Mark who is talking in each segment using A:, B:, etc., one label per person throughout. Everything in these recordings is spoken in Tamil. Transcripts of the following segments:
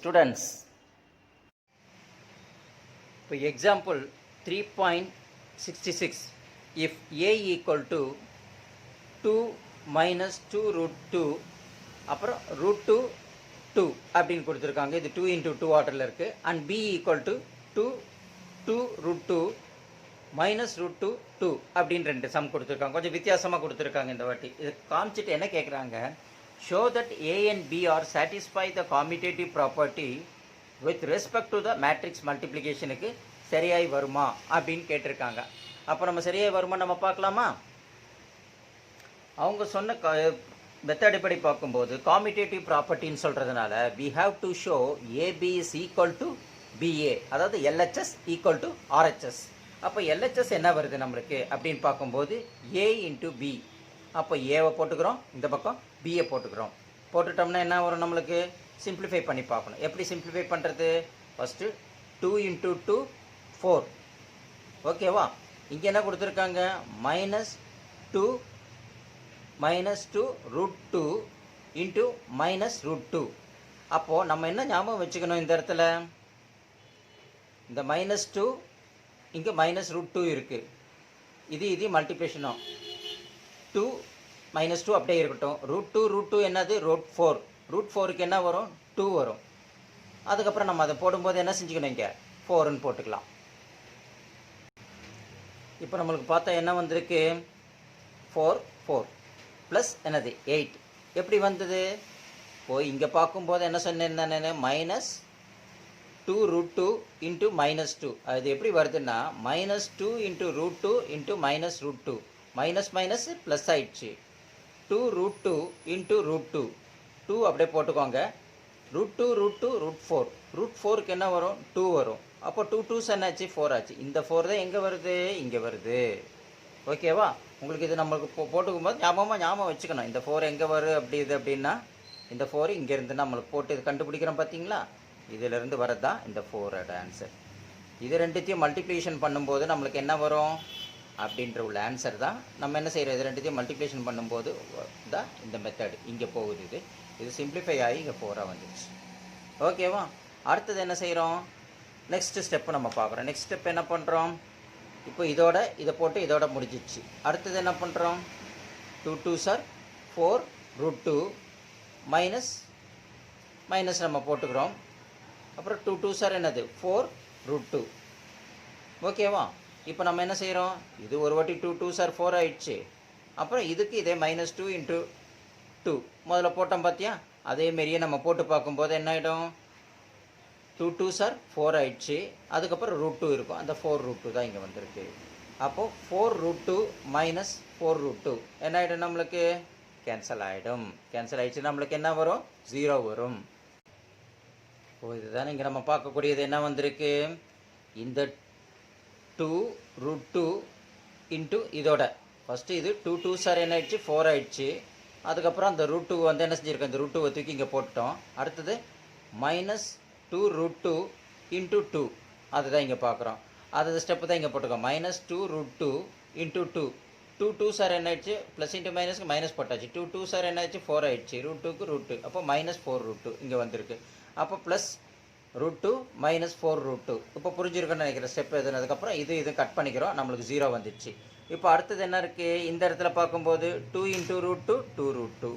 A: students, இப்போ example 3.66, if a equal to 2 minus 2 root 2 அப்புறம் root 2 2 அப்படின்னு கொடுத்துருக்காங்க. இது 2 into 2 ஆர்டரில் இருக்குது. And b equal to 2 root 2 minus root 2 2 அப்படின்னு ரெண்டு சம் கொடுத்துருக்காங்க. கொஞ்சம் வித்தியாசமாக கொடுத்துருக்காங்க இந்த வாட்டி. இது காமிச்சிட்டு என்ன கேட்குறாங்க, show that a and b are satisfy the commutative property with respect to the matrix multiplicationக்கு சரியாய் வருமா அப்படின்னு கேட்டிருக்காங்க. அப்போ நம்ம சரியாய் வருமா நம்ம பார்க்கலாமா? அவங்க சொன்ன மெத்தட் படி பார்க்கும்போது காமிட்டேட்டிவ் ப்ராப்பர்ட்டின்னு சொல்கிறதுனால we have to show AB is equal to BA, அதாவது LHS equal to RHS. அப்போ LHS என்ன வருது நம்மளுக்கு அப்படின்னு பார்க்கும்போது A into B. அப்போ ஏவை போட்டுக்கிறோம், இந்த பக்கம் பிஏ போட்டுக்கிறோம். போட்டுட்டோம்னா என்ன வரும், நம்மளுக்கு சிம்பிளிஃபை பண்ணி பார்க்கணும். எப்படி சிம்பிளிஃபை பண்ணுறது? First 2 into 2 4. ஓகேவா? இங்கே என்ன கொடுத்துருக்காங்க, -2 root 2 into minus root 2. அப்போது நம்ம என்ன ஞாபகம் வச்சுக்கணும் இந்த இடத்துல, இந்த -2 இங்கே -root 2 இருக்குது. இது மல்டிப்ளிகேஷனும் 2 -2 அப்படியே இருக்கட்டும். root 2 என்னது, root 4. root 4க்கு என்ன வரும், 2 வரும். அதுக்கப்புறம் நம்ம அதை போடும்போது என்ன செஞ்சுக்கணும், இங்கே 4ன்னு போட்டுக்கலாம். இப்போ நம்மளுக்கு பார்த்தா என்ன வந்திருக்கு, 4 ப்ளஸ் என்னது 8. எப்படி வந்தது, போய் இங்கே பார்க்கும்போது என்ன சொன்னேன் நான், -2 root 2 into -2. அது எப்படி வருதுன்னா -2 into root 2 into -root 2. Minus plus ஆயிடுச்சு. 2 root 2 into root 2. 2 அப்படியே போட்டுக்கோங்க. root 2 root 4. root 4க்கு என்ன வரும், 2 வரும். அப்போ 2 2s என்னாச்சு, 4 ஆச்சு. இந்த 4 தான் எங்கே வருது, இங்கே வருது. ஓகேவா? உங்களுக்கு இது நம்மளுக்கு போட்டுக்கும்போது ஞாபகம் வச்சுக்கணும். இந்த 4 எங்கே வரும் அப்படி இது அப்படின்னா, இந்த 4 இங்கேருந்து நம்மளுக்கு போட்டு இது கண்டுபிடிக்கிறோம் பார்த்தீங்களா, இதிலேருந்து வரது தான் இந்த 4ஓட ஆன்சர். இது ரெண்டுத்தையும் மல்டிப்ளிகேஷன் பண்ணும்போது நம்மளுக்கு என்ன வரும் அப்படின்ற உள்ள ஆன்சர் தான் நம்ம என்ன செய்கிறோம், இது ரெண்டுத்தையும் மல்டிப்ளிகேஷன் பண்ணும்போது தான் இந்த மெத்தட் இங்கே போகுது. இது சிம்பிளிஃபை ஆகி இங்கே 4ஆக வந்துடுச்சு. ஓகேவா? அடுத்தது என்ன செய்கிறோம், நெக்ஸ்ட் ஸ்டெப்பு நம்ம பார்க்குறோம். நெக்ஸ்ட் ஸ்டெப் என்ன பண்ணுறோம், இப்போ இதை போட்டு இதோட முடிஞ்சிடுச்சு. அடுத்தது என்ன பண்ணுறோம், 2 2s are 4 root 2 மைனஸ் நம்ம போட்டுக்கிறோம். அப்புறம் 2 2s are என்னது, 4 root 2. ஓகேவா? இப்போ நம்ம என்ன செய்கிறோம், இது ஒரு வாட்டி 2 2s are 4 ஆயிடுச்சு. அப்புறம் இதுக்கு இதே -2 into 2 முதல்ல போட்டோம் பார்த்தியா, அதேமாரியே நம்ம போட்டு பார்க்கும்போது என்ன ஆகிடும், 2 2s are 4 ஆயிடுச்சு. அதுக்கப்புறம் root 2 இருக்கும், அந்த 4 root 2 தான் இங்கே வந்திருக்கு. அப்போது 4 root 2 minus 4 root 2 என்ன ஆகிடும், நம்மளுக்கு கேன்சல் ஆகிடும். கேன்சல் ஆகிடுச்சு, நம்மளுக்கு என்ன வரும், 0 வரும். ஓ, இதுதான் இங்கே நம்ம பார்க்கக்கூடியது என்ன வந்திருக்கு, இந்த 2 root 2 into இதோட ஃபஸ்ட்டு இது 2 2s are என்ன ஆயிடுச்சு, 4 ஆயிடுச்சு. அதுக்கப்புறம் அந்த root 2 வந்து என்ன செஞ்சுருக்கோம், இந்த root 2 தூக்கி இங்கே போட்டுட்டோம். அடுத்தது -2 root 2 into 2 அதுதான் இங்கே பார்க்குறோம். அது ஸ்டெப்பு தான் இங்கே போட்டுக்கோம். -2 root 2 into 2. 2 2s are என்ன ஆயிடுச்சு, ப்ளஸ் இன்ட்டு மைனஸ்க்கு மைனஸ் போட்டாச்சு. 2 2s are என்ன ஆயிடுச்சு, 4 ஆயிடுச்சு. root 2க்கு root 2, அப்போ -4 root 2 இங்கே வந்திருக்கு. அப்போ ப்ளஸ் root 2 -4 root 2. இப்போ புரிஞ்சிருக்குன்னு நினைக்கிறேன் ஸ்டெப் எதுனதுக்கப்புறம் இது கட் பண்ணிக்கிறோம், நம்மளுக்கு 0 வந்துடுச்சு. இப்போ அடுத்தது என்ன இருக்குது, இந்த இடத்துல பார்க்கும்போது 2 into root 2 2 root 2.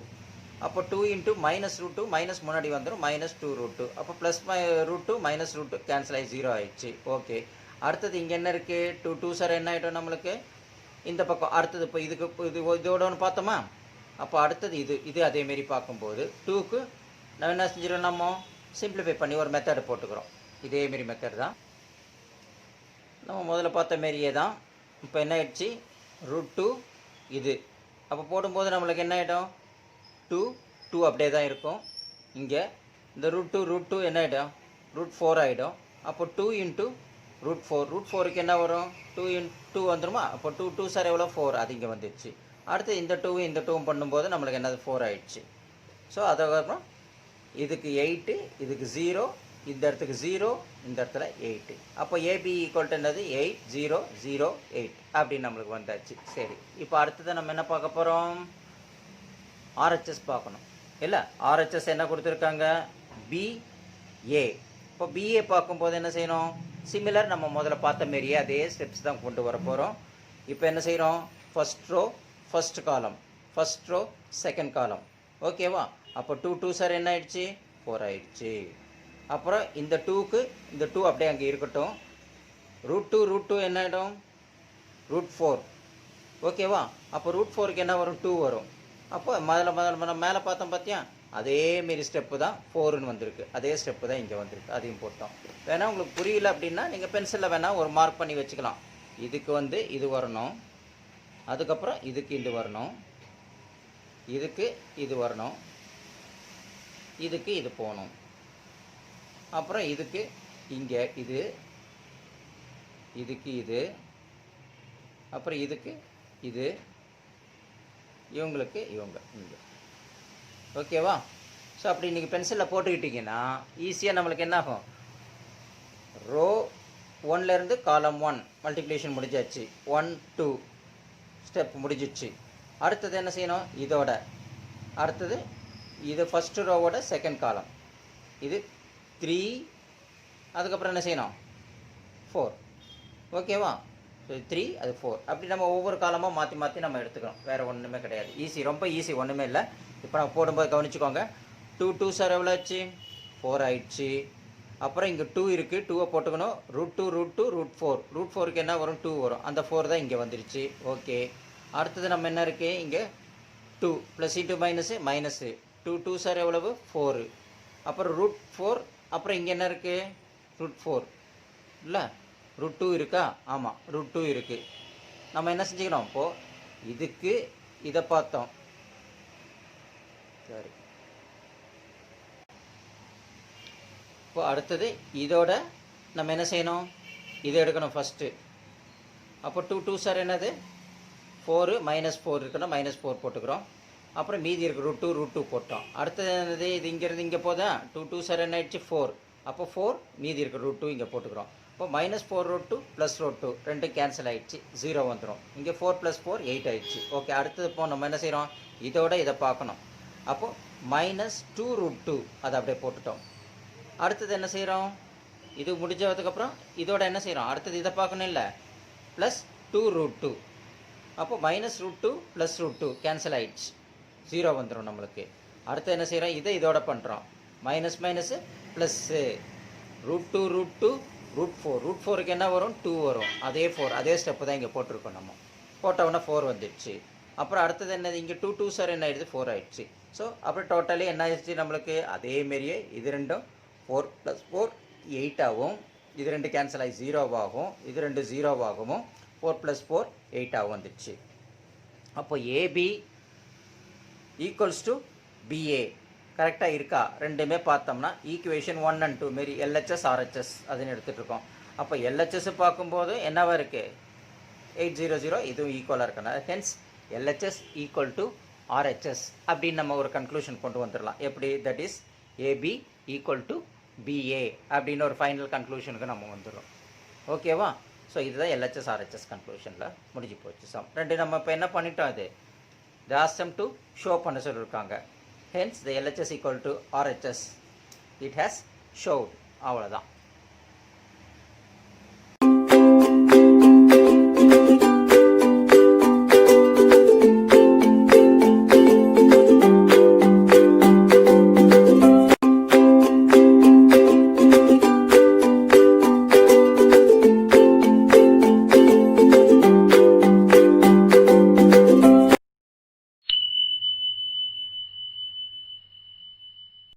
A: அப்போ 2 into -root 2 மைனஸ் முன்னாடி வந்துடும், -2 root 2. அப்போ ப்ளஸ் root 2 -root 2 கேன்சல் ஆகி 0 ஆயிடுச்சு. ஓகே, அடுத்தது இங்கே என்ன இருக்குது, 2 2s are என்ன ஆகிட்டோம் நம்மளுக்கு இந்த பக்கம். அடுத்தது இப்போ இதோட ஒன்று பார்த்தோமா, அப்போ அடுத்தது இது அதேமாரி பார்க்கும்போது 2க்கு நம்ம என்ன செஞ்சிடும், நம்ம சிம்பிளிஃபை பண்ணி ஒரு மெத்தடை போட்டுக்கிறோம். இதேமாரி மெத்தட் தான் நம்ம முதல்ல பார்த்த மாரியே தான். இப்போ என்ன ஆயிடுச்சு, root 2 இது. அப்போ போடும்போது நம்மளுக்கு என்ன ஆகிடும், 2 அப்படியே தான் இருக்கும். இங்கே இந்த root 2 என்ன ஆகிடும், root 4 ஆகிடும். அப்போ 2 into root 4. root 4க்கு என்ன வரும், 2 into 2 வந்துடுமா. அப்போ 2 2s are எவ்வளோ, 4. அது இங்கே வந்துடுச்சு. அடுத்து இந்த 2 பண்ணும்போது நம்மளுக்கு என்னது 4 ஆகிடுச்சு. ஸோ அதுக்கப்புறம் இதுக்கு 8, இதுக்கு 0, இந்த இடத்துக்கு 0, இந்த இடத்துல 8. அப்போ ஏபி ஈக்குவல் டு என்னது, 8 0 0 8 அப்படின்னு நம்மளுக்கு வந்தாச்சு. சரி, இப்போ அடுத்தது நம்ம என்ன பார்க்க போகிறோம், ஆர்ஹெச்எஸ் பார்க்கணும் இல்லை. ஆர்ஹெச்எஸ் என்ன கொடுத்துருக்காங்க, பி ஏ. இப்போ பிஏ பார்க்கும்போது என்ன செய்யணும், சிமிலர் நம்ம முதல்ல பார்த்த மாரியே அதே ஸ்டெப்ஸ் தான் கொண்டு வர போகிறோம். இப்போ என்ன செய்கிறோம், first row first column, first row second column. ஓகேவா? அப்போ 2 2 சார் என்ன ஆயிடுச்சு, 4 ஆயிடுச்சு. அப்புறம் இந்த 2க்கு இந்த 2 அப்படியே அங்கே இருக்கட்டும். √2 என்ன ஆகிடும், √4. ஓகேவா? அப்போ √4க்கு என்ன வரும், 2 வரும். அப்போ முதல்ல மேலே பார்த்தோம் பார்த்தியா, அதேமாரி ஸ்டெப்பு தான் 4ன்னு வந்திருக்கு. அதே ஸ்டெப்பு தான் இங்கே வந்திருக்கு. அதையும் போட்டோம். வேணால் உங்களுக்கு புரியல அப்படின்னா நீங்கள் பென்சிலில் வேணால் ஒரு மார்க் பண்ணி வச்சுக்கலாம். இதுக்கு இது வரணும், அதுக்கப்புறம் இதுக்கு இது வரணும், இதுக்கு இது வரணும், இதுக்கு இது போகணும், அப்புறம் இதுக்கு இங்கே இது, இதுக்கு இது, அப்புறம் இதுக்கு இது, இவங்களுக்கு இவங்க இங்கே. ஓகேவா? ஸோ அப்படி நீங்கள் பென்சிலில் போட்டுக்கிட்டிங்கன்னா ஈஸியாக நம்மளுக்கு என்ன ஆகும், ரோ 1லேருந்து காலம் 1 மல்டிப்ளிகேஷன் முடிஞ்சாச்சு. 1 2 ஸ்டெப் முடிஞ்சிச்சு. அடுத்தது என்ன செய்யணும், இதோட அடுத்தது இது ஃபஸ்ட்டு ரோவோட செகண்ட் காலம், இது 3, அதுக்கப்புறம் என்ன செய்யணும் 4. ஓகேவா? ஸோ 3 அது 4, அப்படி நம்ம ஒவ்வொரு காலமாக மாற்றி மாற்றி நம்ம எடுத்துக்கிறோம். வேறு ஒன்றுமே கிடையாது. ஈஸி, ரொம்ப ஈஸி, ஒன்றுமே இல்லை. இப்போ நம்ம போடும்போது கவனிச்சுக்கோங்க. 2 2 சார் எவ்வளோ ஆச்சு, 4 ஆயிடுச்சு. அப்புறம் இங்கே 2 இருக்குது, 2வை போட்டுக்கணும். √2 √2 √4, √4க்கு என்ன வரும், 2 வரும். அந்த 4 தான் இங்கே வந்துருச்சு. ஓகே. அடுத்தது நம்ம என்ன இருக்குது, இங்கே 2 ப்ளஸ் இன்ட்டு மைனஸு 2 2 சார் எவ்வளவு, 4. அப்புறம் √4, அப்புறம் இங்கே என்ன இருக்குது, √4 இல்லை, √2 இருக்கா, ஆமாம் √2 இருக்குது. நம்ம என்ன செஞ்சுக்கணும், இப்போது இதுக்கு இதை பார்த்தோம். சரி, இப்போ அடுத்தது இதோட நம்ம என்ன செய்யணும், இதை எடுக்கணும் ஃபஸ்ட்டு. அப்போ 2 2 சார் என்னது, 4 -4 இருக்கணும், -4 போட்டுக்கிறோம். அப்புறம் மீதி இருக்குது √2 √2 போட்டோம். அடுத்தது என்னது, இது இங்கேருந்து இங்கே போதா, 2 2 சார் என்ன ஆயிடுச்சு, 4. அப்போ 4 மீதி இருக்குது √2 இங்கே போட்டுக்கிறோம். இப்போ -4 √2 + √2 ரெண்டு கேன்சல் ஆகிடுச்சு, 0 வந்துடும். இங்கே 4 + 4 8 ஆகிடுச்சு. ஓகே. அடுத்தது இப்போ நம்ம என்ன செய்கிறோம், இதோட இதை பார்க்கணும். அப்போது -2 √2 அதை அப்படியே போட்டுட்டோம். அடுத்தது என்ன செய்கிறோம், இது முடிஞ்சதுக்கப்புறம் இதோட என்ன செய்கிறோம், அடுத்தது இதை பார்க்கணும் இல்லை, +2 √2. அப்போ -√2 + √2 கேன்சல் ஆகிடுச்சு, 0 வந்துடும் நம்மளுக்கு. அடுத்து என்ன செய்கிறோம், இதை இதோட பண்ணுறோம். Minus plus √2 √2 √4. √4க்கு என்ன வரும், 2 வரும். அதே 4, அதே ஸ்டெப்பு தான் இங்கே போட்டிருக்கோம். நம்ம போட்டோன்னா 4 வந்துடுச்சு. அப்புறம் அடுத்தது என்னது, இங்கே 2 2 சார் என்ன ஆயிடுது, 4 ஆயிடுச்சு. ஸோ அப்புறம் டோட்டலி என்ன ஆயிடுச்சு நம்மளுக்கு, அதேமாரியே இது ரெண்டும் 4 + 4 8 ஆகும். இது ரெண்டு கேன்சல் ஆகி 0 ஆகும். இது ரெண்டு 0 ஆகும். 4 + 4 8 ஆகும் வந்துடுச்சு. அப்போ ஏபி ஈக்குவல்ஸ் டு பிஏ கரெக்டாக இருக்கா, ரெண்டுமே பார்த்தோம்னா ஈக்குவேஷன் 1 and 2 மாரி எல்ஹெச்எஸ் ஆர்ஹெச்எஸ் அதுன்னு எடுத்துகிட்ருக்கோம். அப்போ எல்ஹெச்எஸ் பார்க்கும்போது என்னவா இருக்குது, 800 இதுவும் ஈக்குவலாக இருக்கணும். Hence LHS equal to RHS அப்படின்னு நம்ம ஒரு கன்க்ளூஷன் கொண்டு வந்துடலாம். எப்படி, that is AB equal to BA அப்படின்னு ஒரு ஃபைனல் கன்க்ளூஷனுக்கு நம்ம வந்துடும். ஓகேவா? ஸோ இதுதான் எல்ஹெச்எஸ் ஆர்ஹெச்எஸ் கன்க்ளூஷனில் முடிஞ்சு போச்சு. சம் ரெண்டு நம்ம இப்போ என்ன பண்ணிட்டோம், அது தாஸ்டம் டு ஷோ பண்ண சொல்லியிருக்காங்க. Hence the LHS equal to RHS it has showed. அவ்வளோதான்.